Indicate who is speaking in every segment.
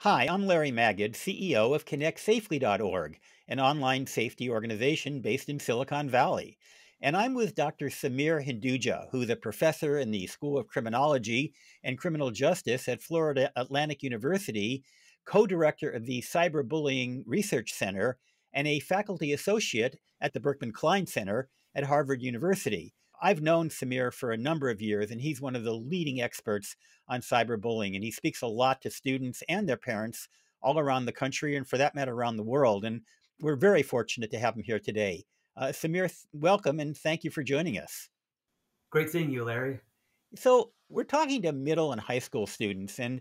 Speaker 1: Hi, I'm Larry Magid, CEO of ConnectSafely.org, an online safety organization based in Silicon Valley. And I'm with Dr. Samir Hinduja, who's a professor in the School of Criminology and Criminal Justice at Florida Atlantic University, co-director of the Cyberbullying Research Center, and a faculty associate at the Berkman Klein Center at Harvard University. I've known Samir for a number of years, and he's one of the leading experts on cyberbullying. And he speaks a lot to students and their parents all around the country, and for that matter, around the world. And we're very fortunate to have him here today. Samir, welcome, and thank you for joining us.
Speaker 2: Great seeing you, Larry.
Speaker 1: So, we're talking to middle and high school students, and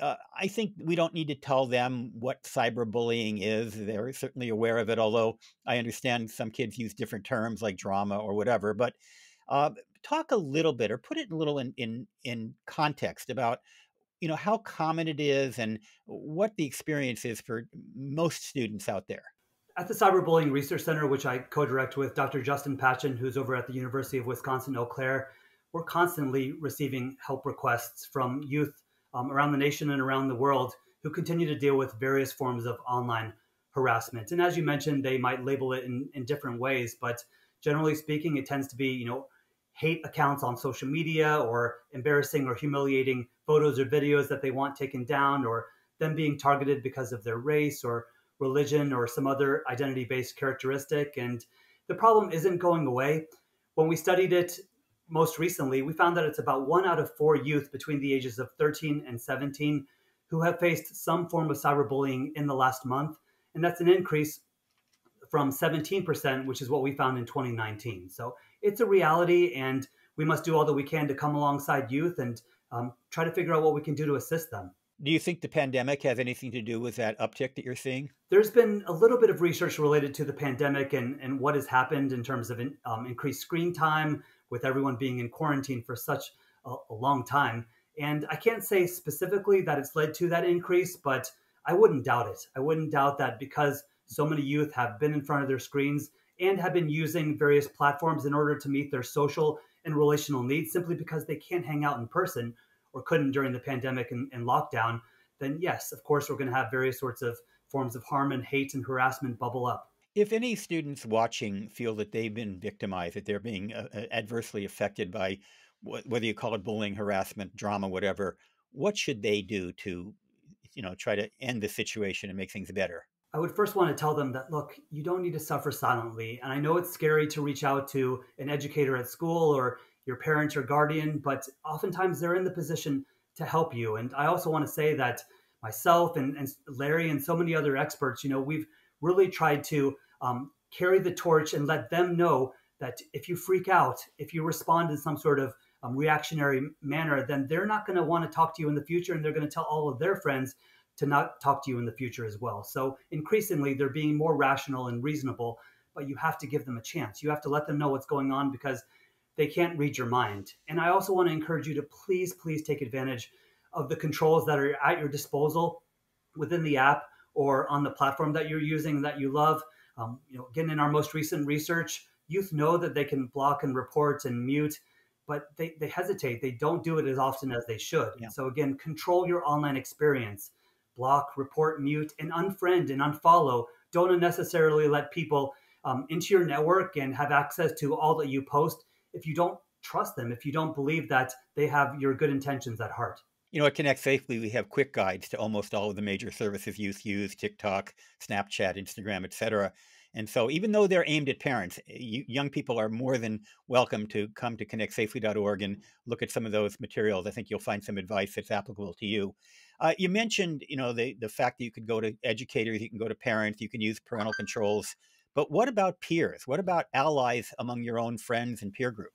Speaker 1: I think we don't need to tell them what cyberbullying is. They're certainly aware of it, although I understand some kids use different terms like drama or whatever. But uh, talk a little bit, or put it a little in context about how common it is and what the experience is for most students out there.
Speaker 2: At the Cyberbullying Research Center, which I co-direct with Dr. Justin Patchen, who's over at the University of Wisconsin-Eau Claire, we're constantly receiving help requests from youth around the nation and around the world who continue to deal with various forms of online harassment. And as you mentioned, they might label it in different ways, but generally speaking, it tends to be, hate accounts on social media or embarrassing or humiliating photos or videos that they want taken down, or them being targeted because of their race or religion or some other identity based characteristic. And the problem isn't going away. When we studied it most recently, we found that it's about 1 out of 4 youth between the ages of 13 and 17 who have faced some form of cyberbullying in the last month. And that's an increase from 17%, which is what we found in 2019. So it's a reality, and we must do all that we can to come alongside youth and try to figure out what we can do to assist them.
Speaker 1: Do you think the pandemic has anything to do with that uptick that you're seeing?
Speaker 2: There's been a little bit of research related to the pandemic and what has happened in terms of increased screen time with everyone being in quarantine for such a long time. And I can't say specifically that it's led to that increase, but I wouldn't doubt it. I wouldn't doubt that because so many youth have been in front of their screens and have been using various platforms in order to meet their social and relational needs simply because they can't hang out in person or couldn't during the pandemic and lockdown, then yes, of course, we're going to have various sorts of forms of harm and hate and harassment bubble up.
Speaker 1: If any students watching feel that they've been victimized, that they're being adversely affected by whether you call it bullying, harassment, drama, whatever, what should they do to, try to end the situation and make things better?
Speaker 2: I would first want to tell them that, look, you don't need to suffer silently. And I know it's scary to reach out to an educator at school or your parent or guardian, but oftentimes they're in the position to help you. And I also want to say that myself and Larry and so many other experts, we've really tried to carry the torch and let them know that if you freak out, if you respond in some sort of reactionary manner, then they're not going to want to talk to you in the future. And they're going to tell all of their friends to not talk to you in the future as well. So increasingly, they're being more rational and reasonable, but you have to give them a chance. You have to let them know what's going on because they can't read your mind. And I also want to encourage you to please take advantage of the controls that are at your disposal within the app or on the platform that you're using that you love. Again, in our most recent research, youth know that they can block and report and mute, but they hesitate. They don't do it as often as they should.
Speaker 1: Yeah.
Speaker 2: So again, control your online experience. Block, report, mute, and unfriend and unfollow. Don't unnecessarily let people into your network and have access to all that you post if you don't trust them, if you don't believe that they have your good intentions at heart.
Speaker 1: At Connect Safely, we have quick guides to almost all of the major services youth use: TikTok, Snapchat, Instagram, etc. And so even though they're aimed at parents, young people are more than welcome to come to connectsafely.org and look at some of those materials. I think you'll find some advice that's applicable to you. You mentioned, the fact that you could go to educators, you can go to parents, you can use parental controls. But what about peers? What about allies among your own friends and peer group?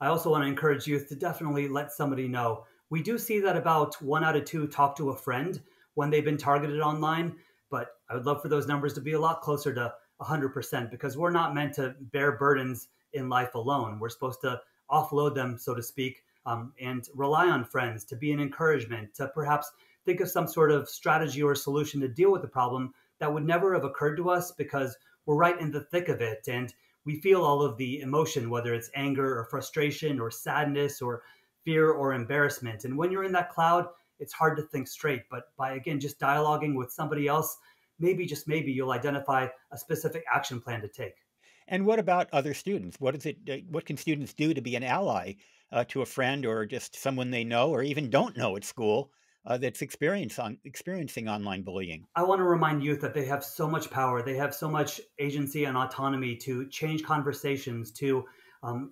Speaker 2: I also want to encourage youth to definitely let somebody know. We do see that about 1 out of 2 talk to a friend when they've been targeted online, but I would love for those numbers to be a lot closer to 100% because we're not meant to bear burdens in life alone. We're supposed to offload them, so to speak, and rely on friends to be an encouragement, to perhaps think of some sort of strategy or solution to deal with the problem that would never have occurred to us because we're right in the thick of it. And we feel all of the emotion, whether it's anger or frustration or sadness or fear or embarrassment. And when you're in that cloud, it's hard to think straight. But by, again, just dialoguing with somebody else, maybe, just maybe, you'll identify a specific action plan to take.
Speaker 1: And what about other students? What can students do to be an ally to a friend or just someone they know or even don't know at school that's experiencing online bullying?
Speaker 2: I want to remind youth that they have so much power. They have so much agency and autonomy to change conversations, to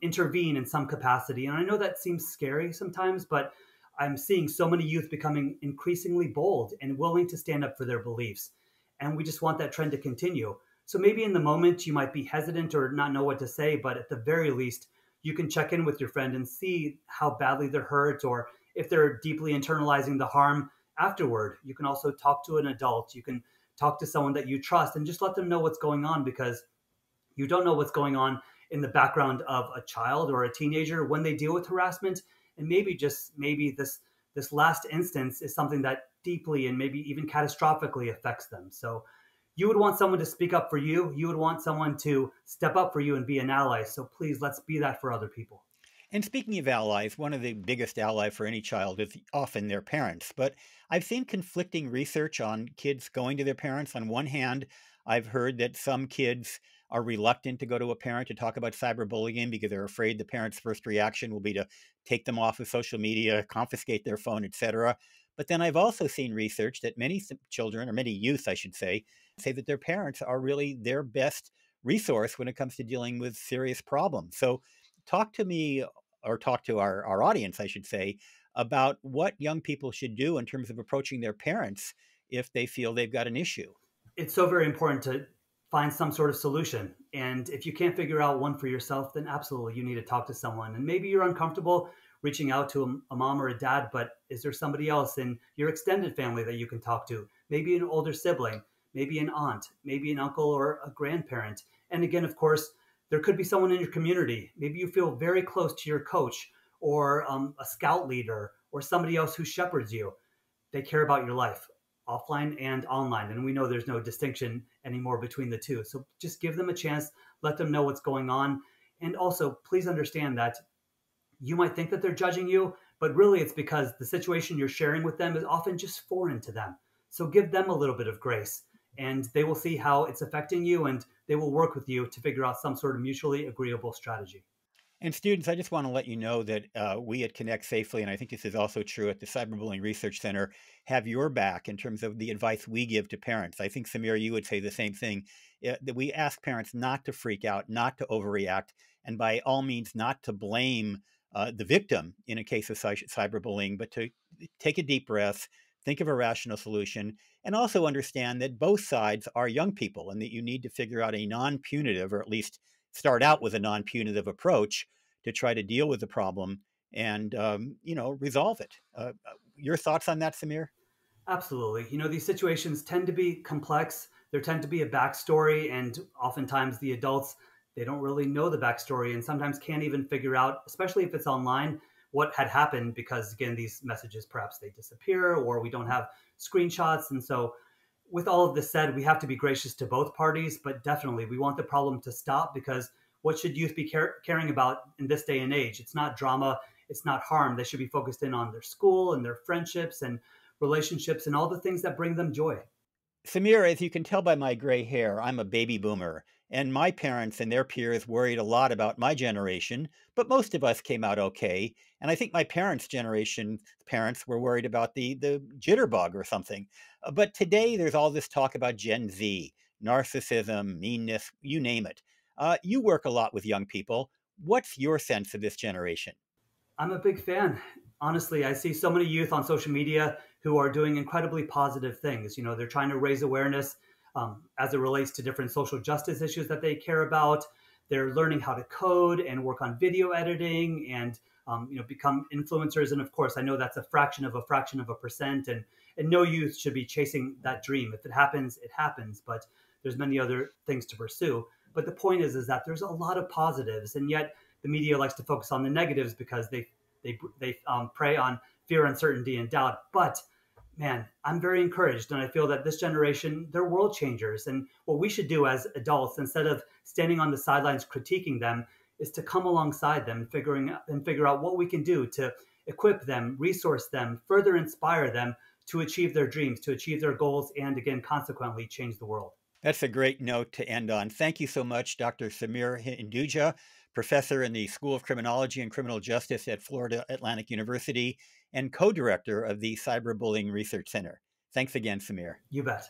Speaker 2: intervene in some capacity. And I know that seems scary sometimes, but I'm seeing so many youth becoming increasingly bold and willing to stand up for their beliefs. And we just want that trend to continue. So maybe in the moment you might be hesitant or not know what to say, but at the very least, you can check in with your friend and see how badly they're hurt, or if they're deeply internalizing the harm afterward. You can also talk to an adult. You can talk to someone that you trust and just let them know what's going on, because you don't know what's going on in the background of a child or a teenager when they deal with harassment. And maybe, just maybe, this last instance is something that deeply and maybe even catastrophically affects them. So you would want someone to speak up for you. You would want someone to step up for you and be an ally. So please, let's be that for other people.
Speaker 1: And speaking of allies, one of the biggest ally for any child is often their parents. But I've seen conflicting research on kids going to their parents. On one hand, I've heard that some kids are reluctant to go to a parent to talk about cyberbullying because they're afraid the parent's first reaction will be to take them off of social media, confiscate their phone, etc. But then I've also seen research that many children, or many youth, I should say that their parents are really their best resource when it comes to dealing with serious problems. So talk to me, or talk to our audience, I should say, about what young people should do in terms of approaching their parents if they feel they've got an issue.
Speaker 2: It's so very important to find some sort of solution. And if you can't figure out one for yourself, then absolutely you need to talk to someone. And maybe you're uncomfortable reaching out to a mom or a dad, but is there somebody else in your extended family that you can talk to? Maybe an older sibling, maybe an aunt, maybe an uncle or a grandparent. And again, of course, there could be someone in your community. Maybe you feel very close to your coach, or a scout leader, or somebody else who shepherds you. They care about your life, offline and online. And we know there's no distinction anymore between the two. So just give them a chance, let them know what's going on. And also, please understand that you might think that they're judging you, but really it's because the situation you're sharing with them is often just foreign to them. So give them a little bit of grace, and they will see how it's affecting you, and they will work with you to figure out some sort of mutually agreeable strategy.
Speaker 1: And students, I just want to let you know that we at Connect Safely, and I think this is also true at the Cyberbullying Research Center, have your back in terms of the advice we give to parents. I think, Samir, you would say the same thing, that we ask parents not to freak out, not to overreact, and by all means not to blame the victim in a case of cyberbullying, but to take a deep breath, think of a rational solution, and also understand that both sides are young people and that you need to figure out a non-punitive, or at least start out with a non-punitive approach to try to deal with the problem and resolve it. Your thoughts on that, Samir?
Speaker 2: Absolutely. These situations tend to be complex. There tend to be a backstory, and oftentimes the adults, they don't really know the backstory and sometimes can't even figure out, especially if it's online, what had happened, because again, these messages, perhaps they disappear or we don't have screenshots. And so with all of this said, we have to be gracious to both parties, but definitely we want the problem to stop, because what should youth be caring about in this day and age? It's not drama, it's not harm. They should be focused in on their school and their friendships and relationships and all the things that bring them joy.
Speaker 1: Samir, as you can tell by my gray hair, I'm a baby boomer, and my parents and their peers worried a lot about my generation, but most of us came out okay. And I think my parents' generation parents were worried about the jitterbug or something. But today there's all this talk about Gen Z, narcissism, meanness, you name it. You work a lot with young people. What's your sense of this generation?
Speaker 2: I'm a big fan. Honestly, I see so many youth on social media who are doing incredibly positive things. They're trying to raise awareness as it relates to different social justice issues that they care about. They're learning how to code and work on video editing and become influencers. And of course, I know that's a fraction of a percent, and no youth should be chasing that dream. If it happens, it happens. But there's many other things to pursue. But the point is that there's a lot of positives, and yet the media likes to focus on the negatives because they prey on fear, uncertainty, and doubt. But man, I'm very encouraged, and I feel that this generation, they're world changers. And what we should do as adults, instead of standing on the sidelines critiquing them, is to come alongside them, and figure out what we can do to equip them, resource them, further inspire them to achieve their dreams, to achieve their goals, and again, consequently, change the world.
Speaker 1: That's a great note to end on. Thank you so much, Dr. Samir Hinduja, professor in the School of Criminology and Criminal Justice at Florida Atlantic University and co director of the Cyberbullying Research Center. Thanks again, Samir.
Speaker 2: You bet.